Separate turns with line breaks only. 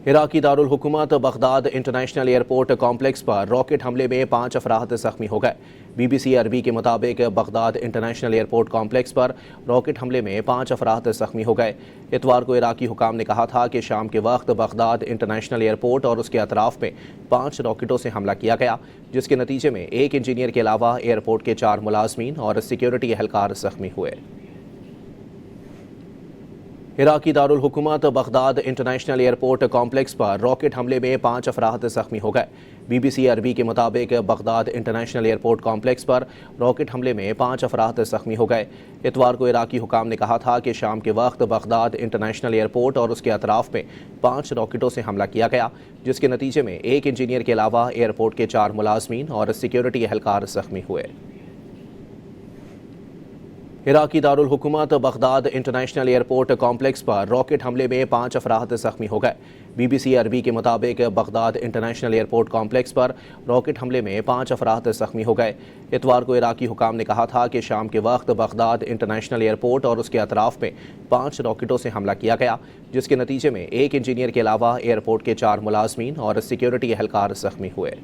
عراقی دارالحکومت Baghdad international airport complex پر rocket حملے میں 5 افراد زخمی ہو گئے۔ بی بی سی عربی کے مطابق بغداد انٹرنیشنل ایئرپورٹ کمپلیکس پر راکٹ حملے میں 5 افراد زخمی ہو گئے۔ اتوار کو عراقی حکام نے کہا تھا کہ شام کے وقت بغداد انٹرنیشنل ایئرپورٹ اور اس کے اطراف میں 5 راکٹوں سے حملہ کیا گیا، جس کے نتیجے میں ایک انجینئر کے علاوہ ایئرپورٹ کے 4 ملازمین اور سیکیورٹی اہلکار زخمی ہوئے۔ عراقی دارالحکومت بغداد انٹرنیشنل ایئرپورٹ کمپلیکس پر راکٹ حملے میں 5 افراد زخمی ہو گئے۔ بی بی سی عربی کے مطابق بغداد انٹرنیشنل ایئرپورٹ کمپلیکس پر راکٹ حملے میں 5 افراد زخمی ہو گئے۔ اتوار کو عراقی حکام نے کہا تھا کہ شام کے وقت بغداد انٹرنیشنل ایئرپورٹ اور اس کے اطراف میں 5 راکٹوں سے حملہ کیا گیا، جس کے نتیجے میں ایک انجینئر کے علاوہ ایئرپورٹ کے 4 ملازمین اور سیکیورٹی اہلکار زخمی ہوئے۔ عراقی دارالحکومت بغداد انٹرنیشنل ایئرپورٹ کمپلیکس پر راکٹ حملے میں 5 افراد زخمی ہو گئے۔ بی بی سی عربی کے مطابق بغداد انٹرنیشنل ایئرپورٹ کمپلیکس پر راکٹ حملے میں 5 افراد زخمی ہو گئے۔ اتوار کو عراقی حکام نے کہا تھا کہ شام کے وقت بغداد انٹرنیشنل ایئرپورٹ اور اس کے اطراف میں 5 راکٹوں سے حملہ کیا گیا، جس کے نتیجے میں ایک انجینئر کے علاوہ ایئرپورٹ کے 4 ملازمین اور سیکیورٹی اہلکار زخمی ہوئے۔